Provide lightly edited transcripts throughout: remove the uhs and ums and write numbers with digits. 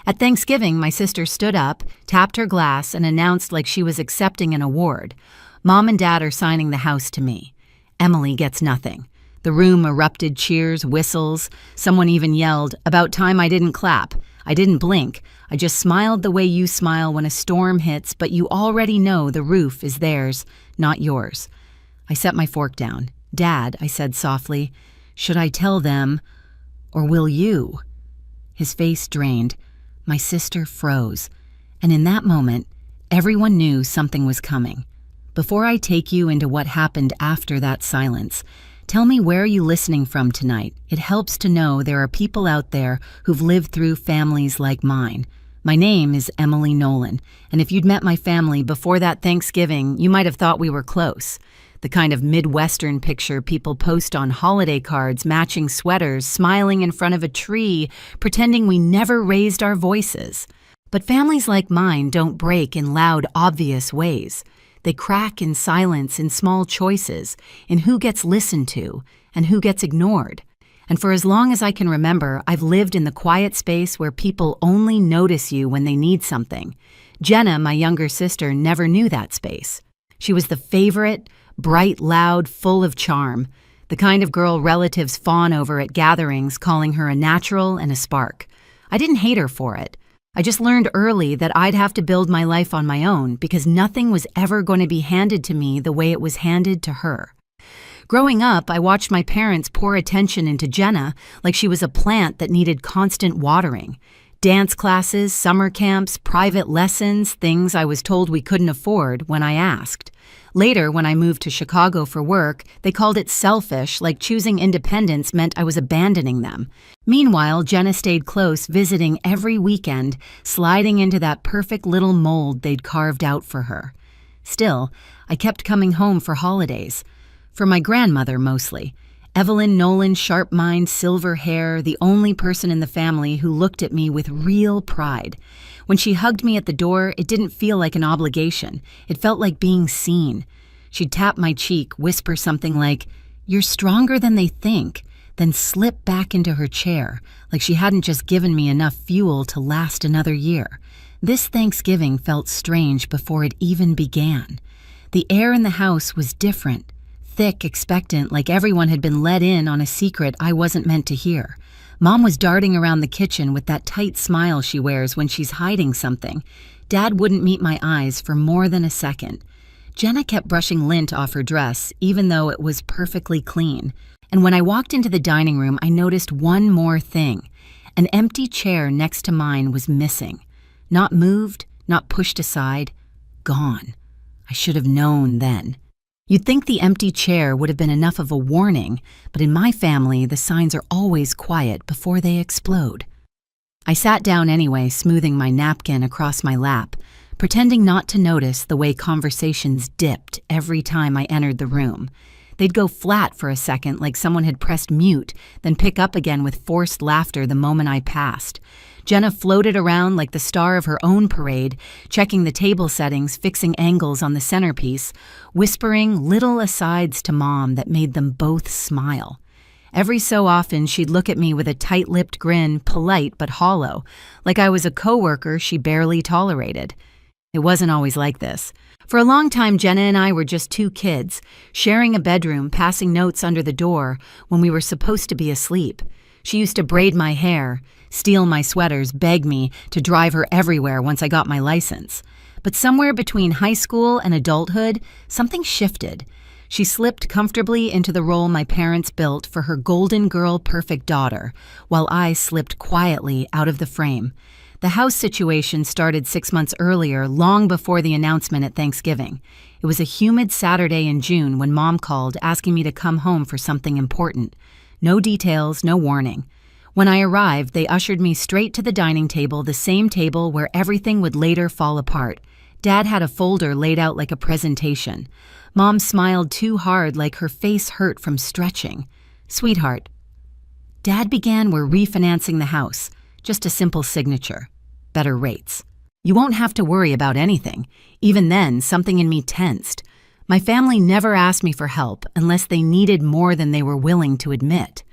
At Thanksgiving, my sister stood up, tapped her glass, and announced like she was accepting an award. Mom and Dad are signing the house to me. Emily gets nothing. The room erupted cheers, whistles. Someone even yelled, "About time I didn't clap." I didn't blink. I just smiled the way you smile when a storm hits, but you already know the roof is theirs, not yours. I set my fork down. "Dad," I said softly, "should I tell them, or will you?" His face drained. My sister froze. And in that moment, everyone knew something was coming. Before I take you into what happened after that silence, tell me, where are you listening from tonight? It helps to know there are people out there who've lived through families like mine. My name is Emily Nolan, and if you'd met my family before that Thanksgiving, you might have thought we were close. The kind of Midwestern picture people post on holiday cards, matching sweaters, smiling in front of a tree, pretending we never raised our voices. But families like mine don't break in loud, obvious ways. They crack in silence, in small choices, in who gets listened to and who gets ignored. And for as long as I can remember, I've lived in the quiet space where people only notice you when they need something. Jenna, my younger sister, never knew that space. She was the favorite, bright, loud, full of charm, the kind of girl relatives fawn over at gatherings, calling her a natural and a spark. I didn't hate her for it. I just learned early that I'd have to build my life on my own because nothing was ever going to be handed to me the way it was handed to her. Growing up, I watched my parents pour attention into Jenna like she was a plant that needed constant watering. Dance classes, summer camps, private lessons, things I was told we couldn't afford when I asked. Later, when I moved to Chicago for work, they called it selfish, like choosing independence meant I was abandoning them. Meanwhile, Jenna stayed close, visiting every weekend, sliding into that perfect little mold they'd carved out for her. Still, I kept coming home for holidays. For my grandmother, mostly. Evelyn Nolan, sharp mind, silver hair, the only person in the family who looked at me with real pride. When she hugged me at the door, it didn't feel like an obligation. It felt like being seen. She'd tap my cheek, whisper something like, "You're stronger than they think," then slip back into her chair, like she hadn't just given me enough fuel to last another year. This Thanksgiving felt strange before it even began. The air in the house was different. Thick, expectant, like everyone had been let in on a secret I wasn't meant to hear. Mom was darting around the kitchen with that tight smile she wears when she's hiding something. Dad wouldn't meet my eyes for more than a second. Jenna kept brushing lint off her dress, even though it was perfectly clean. And when I walked into the dining room, I noticed one more thing. An empty chair next to mine was missing. Not moved, not pushed aside, gone. I should have known then. You'd think the empty chair would have been enough of a warning, but in my family, the signs are always quiet before they explode. I sat down anyway, smoothing my napkin across my lap, pretending not to notice the way conversations dipped every time I entered the room. They'd go flat for a second like someone had pressed mute, then pick up again with forced laughter the moment I passed. Jenna floated around like the star of her own parade, checking the table settings, fixing angles on the centerpiece, whispering little asides to Mom that made them both smile. Every so often, she'd look at me with a tight-lipped grin, polite but hollow, like I was a coworker she barely tolerated. It wasn't always like this. For a long time, Jenna and I were just two kids, sharing a bedroom, passing notes under the door when we were supposed to be asleep. She used to braid my hair, steal my sweaters, beg me to drive her everywhere once I got my license. But somewhere between high school and adulthood, something shifted. She slipped comfortably into the role my parents built for her golden girl perfect daughter, while I slipped quietly out of the frame. The house situation started 6 months earlier, long before the announcement at Thanksgiving. It was a humid Saturday in June when Mom called, asking me to come home for something important. No details, no warning. When I arrived, they ushered me straight to the dining table, the same table where everything would later fall apart. Dad had a folder laid out like a presentation. Mom smiled too hard, like her face hurt from stretching. "Sweetheart." Dad began, "We're refinancing the house. Just a simple signature. Better rates. You won't have to worry about anything." Even then, something in me tensed. My family never asked me for help unless they needed more than they were willing to admit.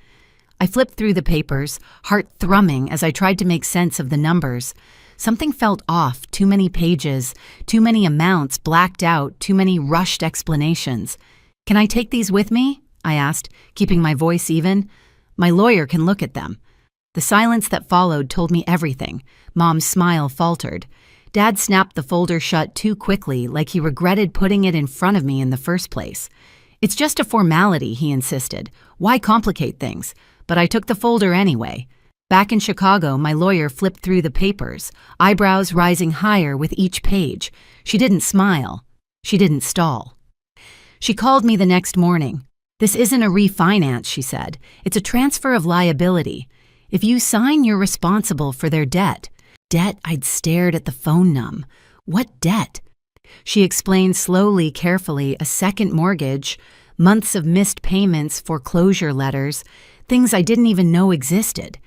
I flipped through the papers, heart thrumming as I tried to make sense of the numbers. Something felt off, too many pages, too many amounts blacked out, too many rushed explanations. "Can I take these with me?" I asked, keeping my voice even. "My lawyer can look at them." The silence that followed told me everything. Mom's smile faltered. Dad snapped the folder shut too quickly, like he regretted putting it in front of me in the first place. "It's just a formality," he insisted. "Why complicate things?" But I took the folder anyway. Back in Chicago, my lawyer flipped through the papers, eyebrows rising higher with each page. She didn't smile. She didn't stall. She called me the next morning. "This isn't a refinance," she said. "It's a transfer of liability. If you sign, you're responsible for their debt." Debt? I'd stared at the phone numb. What debt? She explained slowly, carefully, a second mortgage, months of missed payments, foreclosure letters, things I didn't even know existed.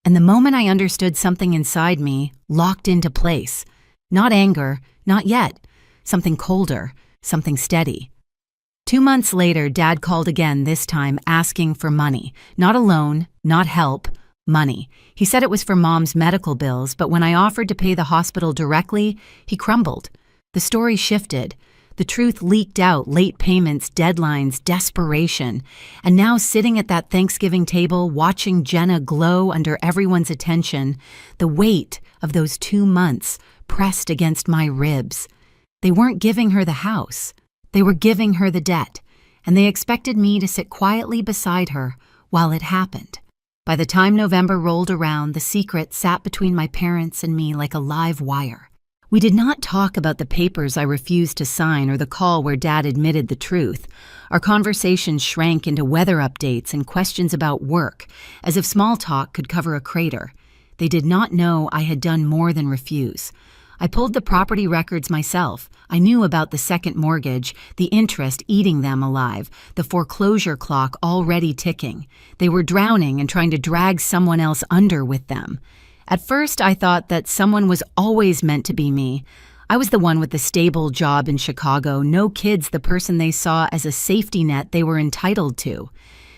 And the moment I understood, something inside me locked into place. Not anger, not yet. Something colder, something steady. 2 months later, Dad called again, this time asking for money. Not a loan, not help, money. He said it was for Mom's medical bills, but when I offered to pay the hospital directly, he crumbled. The story shifted. The truth leaked out, late payments, deadlines, desperation. And now sitting at that Thanksgiving table, watching Jenna glow under everyone's attention, the weight of those 2 months pressed against my ribs. They weren't giving her the house. They were giving her the debt, and they expected me to sit quietly beside her while it happened. By the time November rolled around, the secret sat between my parents and me like a live wire. We did not talk about the papers I refused to sign or the call where Dad admitted the truth. Our conversations shrank into weather updates and questions about work, as if small talk could cover a crater. They did not know I had done more than refuse. I pulled the property records myself. I knew about the second mortgage, the interest eating them alive, the foreclosure clock already ticking. They were drowning and trying to drag someone else under with them. At first, I thought that someone was always meant to be me. I was the one with the stable job in Chicago, no kids, the person they saw as a safety net they were entitled to.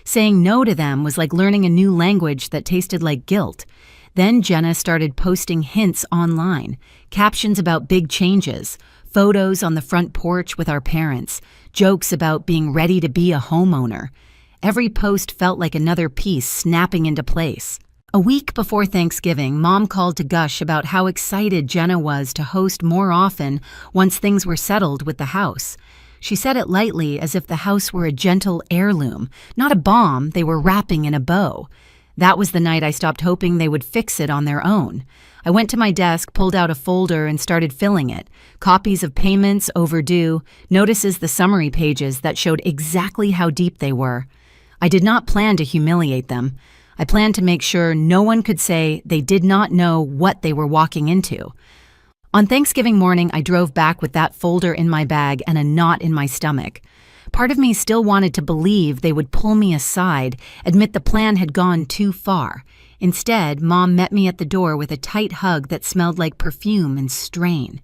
Saying no to them was like learning a new language that tasted like guilt. Then Jenna started posting hints online, captions about big changes, photos on the front porch with our parents, jokes about being ready to be a homeowner. Every post felt like another piece snapping into place. A week before Thanksgiving, Mom called to gush about how excited Jenna was to host more often once things were settled with the house. She said it lightly, as if the house were a gentle heirloom, not a bomb they were wrapping in a bow. That was the night I stopped hoping they would fix it on their own. I went to my desk, pulled out a folder, and started filling it. Copies of payments overdue, notices the summary pages that showed exactly how deep they were. I did not plan to humiliate them. I planned to make sure no one could say they did not know what they were walking into. On Thanksgiving morning, I drove back with that folder in my bag and a knot in my stomach. Part of me still wanted to believe they would pull me aside, admit the plan had gone too far. Instead, Mom met me at the door with a tight hug that smelled like perfume and strain.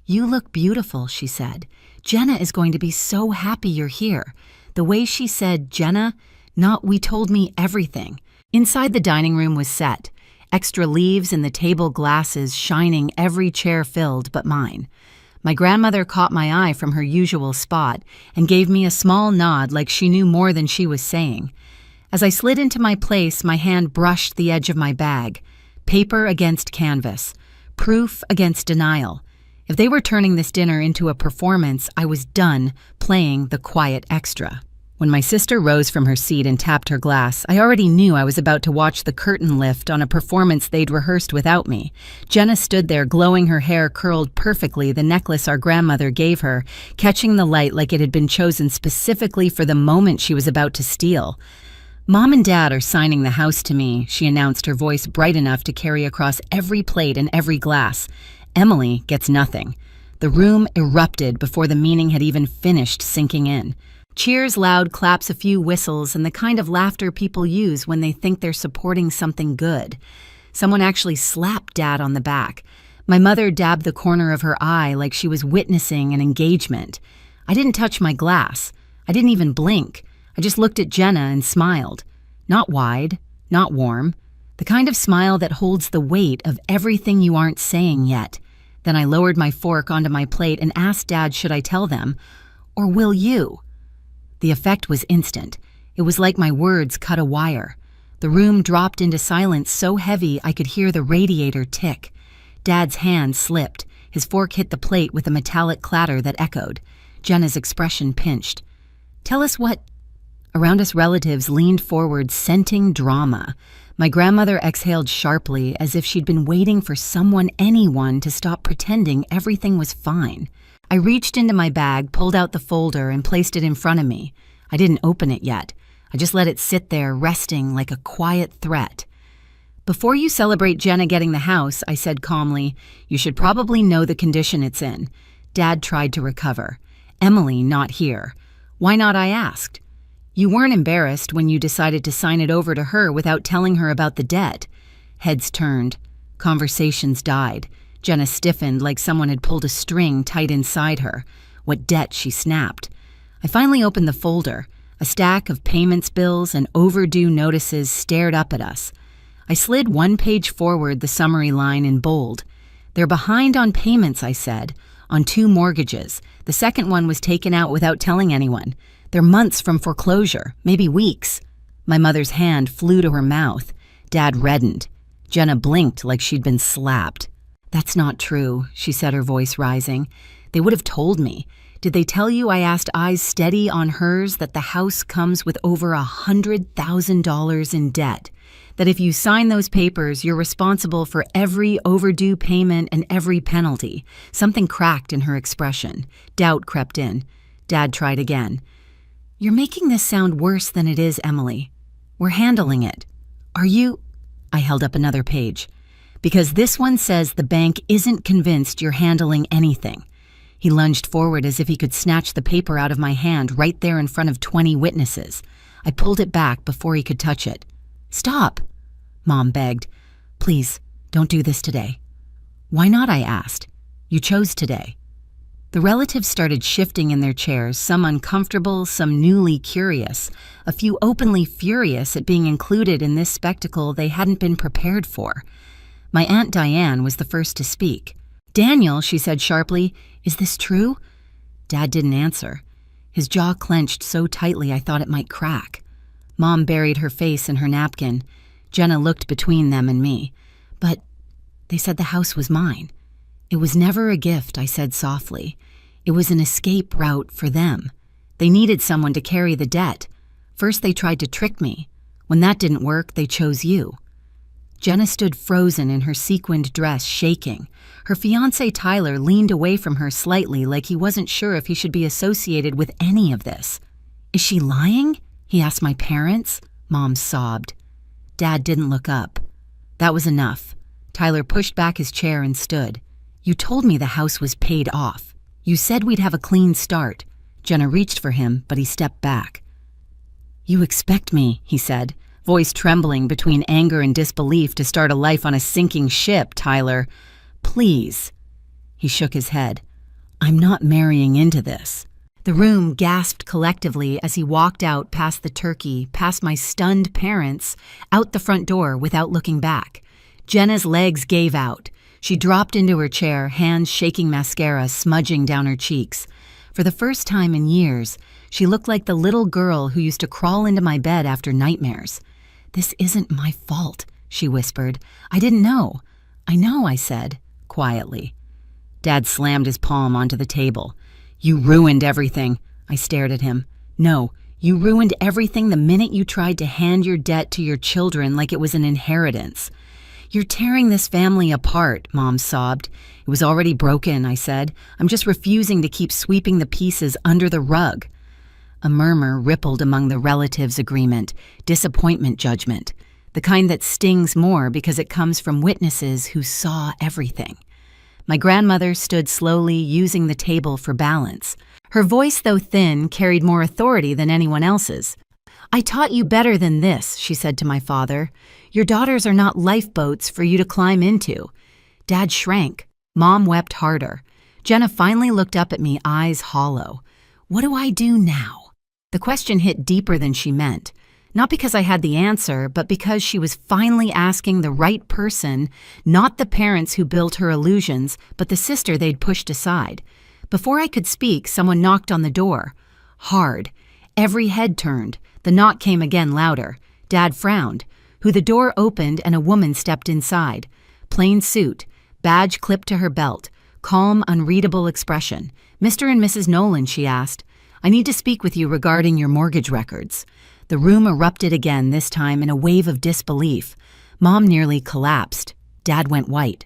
"You look beautiful," she said. "Jenna is going to be so happy you're here." The way she said Jenna, not we, told me everything. Inside, the dining room was set. Extra leaves in the table glasses shining, every chair filled but mine. My grandmother caught my eye from her usual spot and gave me a small nod like she knew more than she was saying. As I slid into my place, my hand brushed the edge of my bag. Paper against canvas. Proof against denial. If they were turning this dinner into a performance, I was done playing the quiet extra. When my sister rose from her seat and tapped her glass, I already knew I was about to watch the curtain lift on a performance they'd rehearsed without me. Jenna stood there, glowing, her hair curled perfectly, the necklace our grandmother gave her, catching the light like it had been chosen specifically for the moment she was about to steal. "Mom and Dad are signing the house to me," she announced, her voice bright enough to carry across every plate and every glass. "Emily gets nothing." The room erupted before the meaning had even finished sinking in. Cheers, loud claps, a few whistles, and the kind of laughter people use when they think they're supporting something good. Someone actually slapped Dad on the back. My mother dabbed the corner of her eye like she was witnessing an engagement. I didn't touch my glass. I didn't even blink. I just looked at Jenna and smiled. Not wide, not warm. The kind of smile that holds the weight of everything you aren't saying yet. Then I lowered my fork onto my plate and asked Dad, should I tell them? Or will you? The effect was instant. It was like my words cut a wire. The room dropped into silence so heavy I could hear the radiator tick. Dad's hand slipped. His fork hit the plate with a metallic clatter that echoed. Jenna's expression pinched. Tell us what... Around us relatives leaned forward, scenting drama. My grandmother exhaled sharply, as if she'd been waiting for anyone to stop pretending everything was fine. I reached into my bag, pulled out the folder, and placed it in front of me. I didn't open it yet. I just let it sit there, resting like a quiet threat. Before you celebrate Jenna getting the house, I said calmly, you should probably know the condition it's in. Dad tried to recover. Emily not here. Why not, I asked. You weren't embarrassed when you decided to sign it over to her without telling her about the debt. Heads turned. Conversations died. Jenna stiffened like someone had pulled a string tight inside her. What debt, she snapped. I finally opened the folder. A stack of payments bills and overdue notices stared up at us. I slid one page forward, the summary line in bold. They're behind on payments, I said, on 2 mortgages. The second one was taken out without telling anyone. They're months from foreclosure, maybe weeks. My mother's hand flew to her mouth. Dad reddened. Jenna blinked like she'd been slapped. That's not true, she said, her voice rising. They would have told me. Did they tell you, I asked, eyes steady on hers, that the house comes with over $100,000 in debt? That if you sign those papers, you're responsible for every overdue payment and every penalty? Something cracked in her expression. Doubt crept in. Dad tried again. You're making this sound worse than it is, Emily. We're handling it. Are you? I held up another page. Because this one says the bank isn't convinced you're handling anything. He lunged forward as if he could snatch the paper out of my hand right there in front of 20 witnesses. I pulled it back before he could touch it. Stop, Mom begged. Please, don't do this today. Why not, I asked. You chose today. The relatives started shifting in their chairs, some uncomfortable, some newly curious, a few openly furious at being included in this spectacle they hadn't been prepared for. My Aunt Diane was the first to speak. Daniel, she said sharply, is this true? Dad didn't answer. His jaw clenched so tightly I thought it might crack. Mom buried her face in her napkin. Jenna looked between them and me. But they said the house was mine. It was never a gift, I said softly. It was an escape route for them. They needed someone to carry the debt. First they tried to trick me. When that didn't work, they chose you. Jenna stood frozen in her sequined dress, shaking. Her fiancé Tyler leaned away from her slightly, like he wasn't sure if he should be associated with any of this. Is she lying? He asked my parents. Mom sobbed. Dad didn't look up. That was enough. Tyler pushed back his chair and stood. You told me the house was paid off. You said we'd have a clean start. Jenna reached for him, but he stepped back. You expect me, he said, voice trembling between anger and disbelief, to start a life on a sinking ship, Tyler. Please. He shook his head. I'm not marrying into this. The room gasped collectively as he walked out past the turkey, past my stunned parents, out the front door without looking back. Jenna's legs gave out. She dropped into her chair, hands shaking mascara smudging down her cheeks. For the first time in years, she looked like the little girl who used to crawl into my bed after nightmares. This isn't my fault, she whispered. I didn't know. I know, I said, quietly. Dad slammed his palm onto the table. You ruined everything. I stared at him. No, you ruined everything the minute you tried to hand your debt to your children like it was an inheritance. You're tearing this family apart, Mom sobbed. It was already broken, I said. I'm just refusing to keep sweeping the pieces under the rug. A murmur rippled among the relatives' agreement, disappointment judgment, the kind that stings more because it comes from witnesses who saw everything. My grandmother stood slowly, using the table for balance. Her voice, though thin, carried more authority than anyone else's. I taught you better than this, she said to my father. Your daughters are not lifeboats for you to climb into. Dad shrank. Mom wept harder. Jenna finally looked up at me, eyes hollow. What do I do now? The question hit deeper than she meant. Not because I had the answer, but because she was finally asking the right person, not the parents who built her illusions, but the sister they'd pushed aside. Before I could speak, someone knocked on the door. Hard. Every head turned. The knock came again louder. Dad frowned. The door opened and a woman stepped inside. Plain suit, badge clipped to her belt, calm, unreadable expression. "Mr. and Mrs. Nolan," she asked. "I need to speak with you regarding your mortgage records." The room erupted again, this time in a wave of disbelief. Mom nearly collapsed. Dad went white.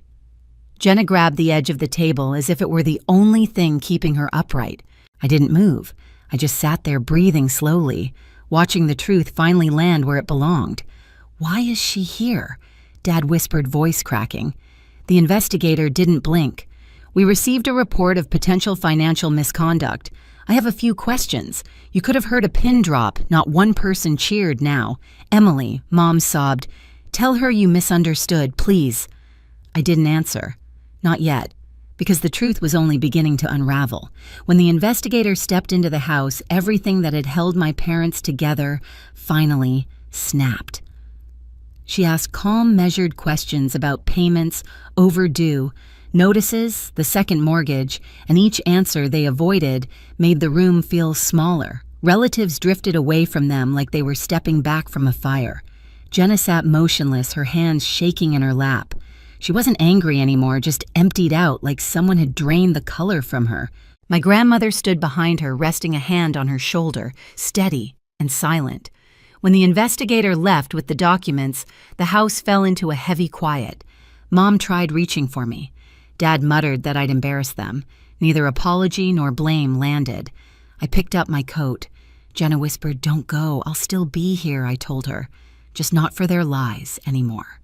Jenna grabbed the edge of the table as if it were the only thing keeping her upright. I didn't move. I just sat there breathing slowly, watching the truth finally land where it belonged. "Why is she here?" Dad whispered, voice cracking. The investigator didn't blink. "We received a report of potential financial misconduct. I have a few questions. You could have heard a pin drop. Not one person cheered now. Emily," Mom sobbed. "Tell her you misunderstood, please." I didn't answer. Not yet, because the truth was only beginning to unravel. When the investigator stepped into the house, everything that had held my parents together finally snapped. She asked calm, measured questions about payments, overdue, notices, the second mortgage, and each answer they avoided made the room feel smaller. Relatives drifted away from them like they were stepping back from a fire. Jenna sat motionless, her hands shaking in her lap. She wasn't angry anymore, just emptied out like someone had drained the color from her. My grandmother stood behind her, resting a hand on her shoulder, steady and silent. When the investigator left with the documents, the house fell into a heavy quiet. Mom tried reaching for me. Dad muttered that I'd embarrassed them. Neither apology nor blame landed. I picked up my coat. Jenna whispered, "Don't go. I'll still be here," I told her. "Just not for their lies anymore."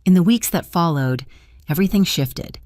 In the weeks that followed, everything shifted.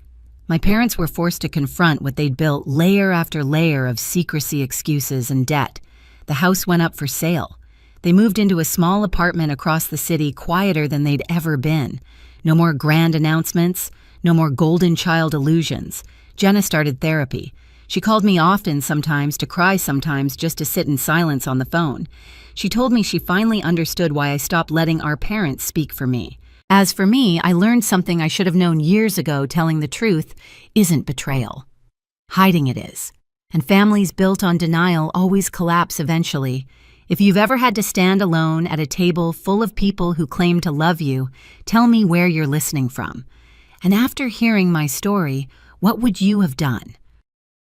My parents were forced to confront what they'd built layer after layer of secrecy, excuses, and debt. The house went up for sale. They moved into a small apartment across the city, quieter than they'd ever been. No more grand announcements, no more golden child illusions. Jenna started therapy. She called me often sometimes, to cry sometimes, just to sit in silence on the phone. She told me she finally understood why I stopped letting our parents speak for me. As for me, I learned something I should have known years ago: telling the truth isn't betrayal. Hiding it is. And families built on denial always collapse eventually. If you've ever had to stand alone at a table full of people who claim to love you, tell me where you're listening from. And after hearing my story, what would you have done?